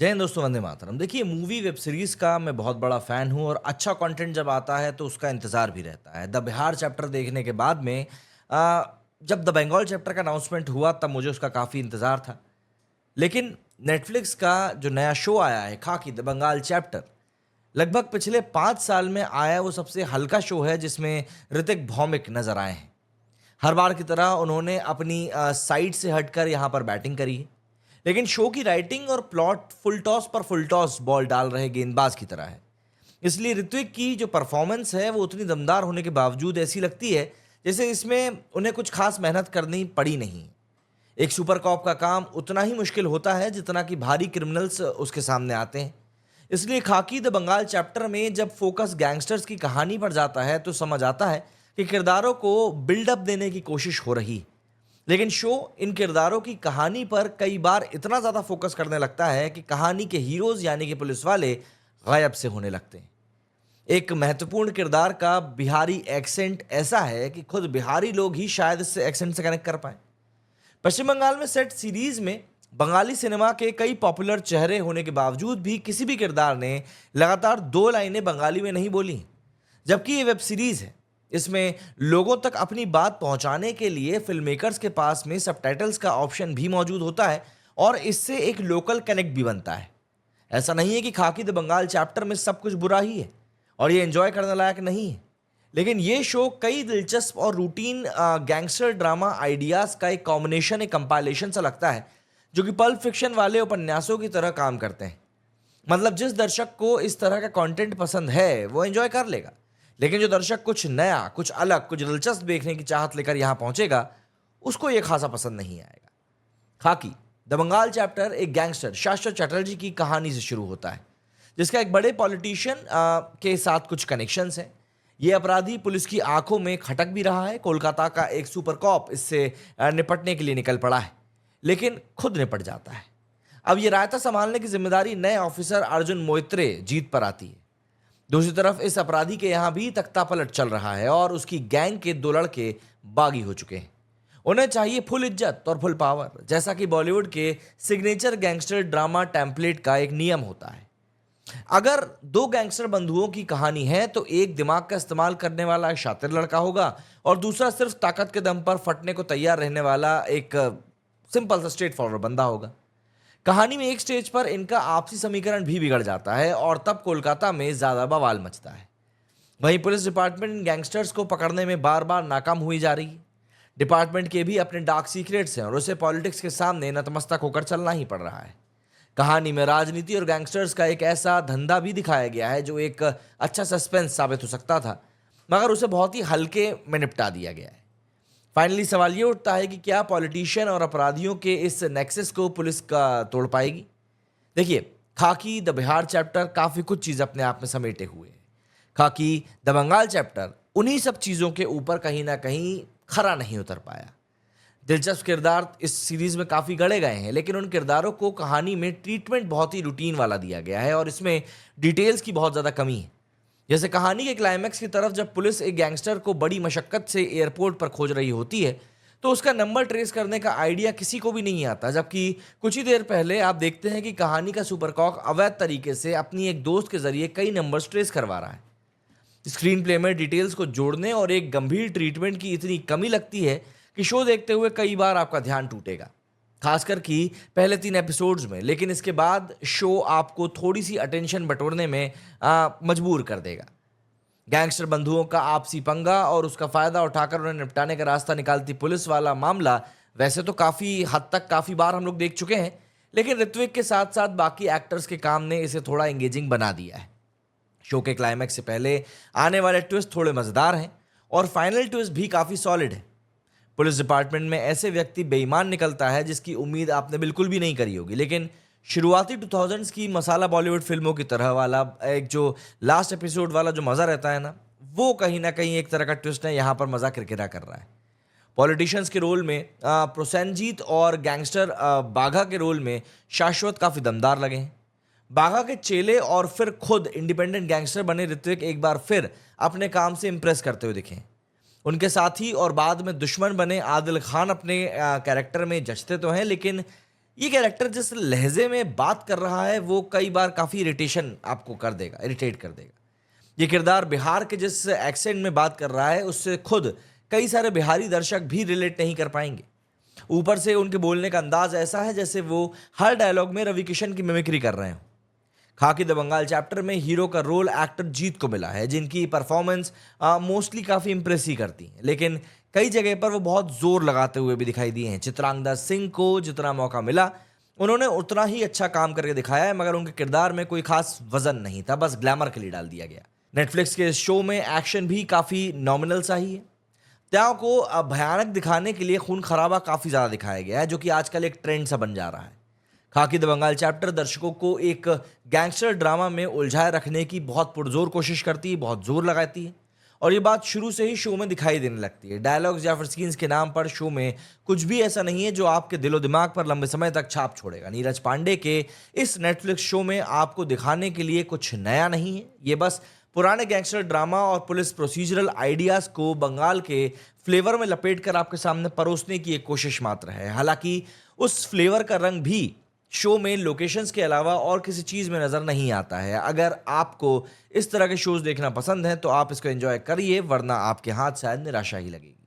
जय हिंद दोस्तों, वंदे मातरम। देखिए, मूवी वेब सीरीज का मैं बहुत बड़ा फैन हूँ और अच्छा कंटेंट जब आता है तो उसका इंतजार भी रहता है। द बिहार चैप्टर देखने के बाद में आ, जब द बंगाल चैप्टर का अनाउंसमेंट हुआ तब मुझे उसका काफ़ी इंतजार था। लेकिन नेटफ्लिक्स का जो नया शो आया है, खाकी द बंगाल चैप्टर, लगभग पिछले 5 साल में आया वो सबसे हल्का शो है जिसमें ऋतिक भौमिक नजर आए हैं। हर बार की तरह उन्होंने अपनी साइड से हटकर यहाँ पर बैटिंग करी है। लेकिन शो की राइटिंग और प्लॉट फुल टॉस पर फुल टॉस बॉल डाल रहे गेंदबाज की तरह है। इसलिए ऋत्विक की जो परफॉर्मेंस है वो उतनी दमदार होने के बावजूद ऐसी लगती है जैसे इसमें उन्हें कुछ खास मेहनत करनी पड़ी नहीं। एक सुपर कॉप का काम उतना ही मुश्किल होता है जितना कि भारी क्रिमिनल्स उसके सामने आते हैं। इसलिए खाकी द बंगाल चैप्टर में जब फोकस गैंगस्टर्स की कहानी पर जाता है तो समझ आता है कि किरदारों को बिल्डअप देने की कोशिश हो रही। लेकिन शो इन किरदारों की कहानी पर कई बार इतना ज्यादा फोकस करने लगता है कि कहानी के हीरोज यानी कि पुलिस वाले गायब से होने लगते हैं। एक महत्वपूर्ण किरदार का बिहारी एक्सेंट ऐसा है कि खुद बिहारी लोग ही शायद इस एक्सेंट से कनेक्ट कर पाए। पश्चिम बंगाल में सेट सीरीज में बंगाली सिनेमा के कई पॉपुलर चेहरे होने के बावजूद भी किसी भी किरदार ने लगातार 2 लाइनें बंगाली में नहीं बोली। जबकि ये वेब सीरीज है, इसमें लोगों तक अपनी बात पहुंचाने के लिए फिल्म मेकर्स के पास में सबटाइटल्स का ऑप्शन भी मौजूद होता है और इससे एक लोकल कनेक्ट भी बनता है। ऐसा नहीं है कि खाकी द बंगाल चैप्टर में सब कुछ बुरा ही है और ये एंजॉय करने लायक नहीं है। लेकिन ये शो कई दिलचस्प और रूटीन गैंगस्टर ड्रामा आइडियाज का एक कॉम्बिनेशन, एक कंपाइलेशन सा लगता है जो कि पल्प फिक्शन वाले उपन्यासों की तरह काम करते हैं। मतलब जिस दर्शक को इस तरह का कंटेंट पसंद है वो एंजॉय कर लेगा। लेकिन जो दर्शक कुछ नया, कुछ अलग, कुछ दिलचस्प देखने की चाहत लेकर यहां पहुंचेगा, उसको ये खासा पसंद नहीं आएगा। खाकी द बंगाल चैप्टर एक गैंगस्टर शाश्वत चटर्जी की कहानी से शुरू होता है जिसका एक बड़े पॉलिटिशियन के साथ कुछ कनेक्शंस हैं। ये अपराधी पुलिस की आंखों में खटक भी रहा है। कोलकाता का एक सुपर कॉप इससे निपटने के लिए निकल पड़ा है, लेकिन खुद निपट जाता है। अब ये रायता संभालने की जिम्मेदारी नए ऑफिसर अर्जुन मोइत्रे जीत पर आती है। दूसरी तरफ इस अपराधी के यहां भी तख्ता पलट चल रहा है और उसकी गैंग के 2 लड़के बागी हो चुके हैं। उन्हें चाहिए फुल इज्जत और फुल पावर, जैसा कि बॉलीवुड के सिग्नेचर गैंगस्टर ड्रामा टेम्पलेट का एक नियम होता है। अगर 2 गैंगस्टर बंधुओं की कहानी है तो एक दिमाग का इस्तेमाल करने वाला शातिर लड़का होगा और दूसरा सिर्फ ताकत के दम पर फटने को तैयार रहने वाला एक सिंपल सा स्ट्रेट फॉरवर्ड बंदा होगा। कहानी में एक स्टेज पर इनका आपसी समीकरण भी बिगड़ जाता है और तब कोलकाता में ज्यादा बवाल मचता है। वहीं पुलिस डिपार्टमेंट इन गैंगस्टर्स को पकड़ने में बार बार नाकाम हुई जा रही है। डिपार्टमेंट के भी अपने डार्क सीक्रेट्स हैं और उसे पॉलिटिक्स के सामने नतमस्तक होकर चलना ही पड़ रहा है। कहानी में राजनीति और गैंगस्टर्स का एक ऐसा धंधा भी दिखाया गया है जो एक अच्छा सस्पेंस साबित हो सकता था, मगर उसे बहुत ही हल्के में निपटा दिया गया है। फाइनली सवाल ये उठता है कि क्या पॉलिटिशियन और अपराधियों के इस नेक्सस को पुलिस का तोड़ पाएगी। देखिए, खाकी द बिहार चैप्टर काफी कुछ चीज अपने आप में समेटे हुए है। खाकी द बंगाल चैप्टर उन्हीं सब चीजों के ऊपर कहीं ना कहीं खरा नहीं उतर पाया। दिलचस्प किरदार इस सीरीज में काफी गढ़े गए हैं, लेकिन उन किरदारों को कहानी में ट्रीटमेंट बहुत ही रूटीन वाला दिया गया है और इसमें डिटेल्स की बहुत ज्यादा कमी है। जैसे कहानी के क्लाइमैक्स की तरफ जब पुलिस एक गैंगस्टर को बड़ी मशक्कत से एयरपोर्ट पर खोज रही होती है तो उसका नंबर ट्रेस करने का आइडिया किसी को भी नहीं आता, जबकि कुछ ही देर पहले आप देखते हैं कि कहानी का सुपरकॉक अवैध तरीके से अपनी एक दोस्त के जरिए कई नंबर्स ट्रेस करवा रहा है। स्क्रीन प्ले में डिटेल्स को जोड़ने और एक गंभीर ट्रीटमेंट की इतनी कमी लगती है कि शो देखते हुए कई बार आपका ध्यान टूटेगा, खासकर कि पहले 3 एपिसोड्स में। लेकिन इसके बाद शो आपको थोड़ी सी अटेंशन बटोरने में मजबूर कर देगा। गैंगस्टर बंधुओं का आपसी पंगा और उसका फायदा उठाकर उन्हें निपटाने का रास्ता निकालती पुलिस वाला मामला वैसे तो काफी हद तक काफी बार हम लोग देख चुके हैं, लेकिन ऋत्विक के साथ साथ बाकी एक्टर्स के काम ने इसे थोड़ा एंगेजिंग बना दिया है। शो के क्लाइमैक्स से पहले आने वाले ट्विस्ट थोड़े मजेदार हैं और फाइनल ट्विस्ट भी काफी सॉलिड है। पुलिस डिपार्टमेंट में ऐसे व्यक्ति बेईमान निकलता है जिसकी उम्मीद आपने बिल्कुल भी नहीं करी होगी, लेकिन शुरुआती 2000s की मसाला बॉलीवुड फिल्मों की तरह वाला एक जो लास्ट एपिसोड वाला जो मजा रहता है ना, वो कहीं ना कहीं एक तरह का ट्विस्ट है, यहां पर मजा किरकिरा कर रहा है। पॉलिटिशियंस के रोल में प्रोसेनजीत और गैंगस्टर बाघा के रोल में शाश्वत काफी दमदार लगे हैं। बाघा के चेले और फिर खुद इंडिपेंडेंट गैंगस्टर बने ऋत्विक एक बार फिर अपने काम से इंप्रेस करते हुए दिखे। उनके साथी और बाद में दुश्मन बने आदिल खान अपने कैरेक्टर में जचते तो हैं, लेकिन ये कैरेक्टर जिस लहजे में बात कर रहा है वो कई बार काफ़ी इरिटेशन आपको कर देगा, इरिटेट कर देगा। ये किरदार बिहार के जिस एक्सेंट में बात कर रहा है उससे खुद कई सारे बिहारी दर्शक भी रिलेट नहीं कर पाएंगे। ऊपर से उनके बोलने का अंदाज ऐसा है जैसे वो हर डायलॉग में रवि किशन की मिमिक्री कर रहे हो। खाकी द बंगाल चैप्टर में हीरो का रोल एक्टर जीत को मिला है, जिनकी परफॉर्मेंस मोस्टली काफ़ी इंप्रेस ही करती है, लेकिन कई जगह पर वो बहुत जोर लगाते हुए भी दिखाई दिए हैं। चित्रांगदा सिंह को जितना मौका मिला उन्होंने उतना ही अच्छा काम करके दिखाया है, मगर उनके किरदार में कोई खास वजन नहीं था, बस ग्लैमर के लिए डाल दिया गया। नेटफ्लिक्स के इस शो में एक्शन भी काफ़ी नॉमिनल सा ही है। त्याव को भयानक दिखाने के लिए खून खराबा काफ़ी ज़्यादा दिखाया गया है, जो कि आजकल एक ट्रेंड सा बन जा रहा है। खाकी द बंगाल चैप्टर दर्शकों को एक गैंगस्टर ड्रामा में उलझाए रखने की बहुत पुरजोर कोशिश करती है, बहुत जोर लगाती है, और ये बात शुरू से ही शो में दिखाई देने लगती है। डायलॉग्स या फिर सीन्स के नाम पर शो में कुछ भी ऐसा नहीं है जो आपके दिलो दिमाग पर लंबे समय तक छाप छोड़ेगा। नीरज पांडे के इस नेटफ्लिक्स शो में आपको दिखाने के लिए कुछ नया नहीं है, ये बस पुराने गैंगस्टर ड्रामा और पुलिस प्रोसीजरल आइडियाज़ को बंगाल के फ्लेवर में लपेटकर आपके सामने परोसने की एक कोशिश मात्र है। हालांकि उस फ्लेवर का रंग भी शो में लोकेशंस के अलावा और किसी चीज़ में नज़र नहीं आता है। अगर आपको इस तरह के शोज़ देखना पसंद है तो आप इसको एंजॉय करिए, वरना आपके हाथ शायद निराशा ही लगेगी।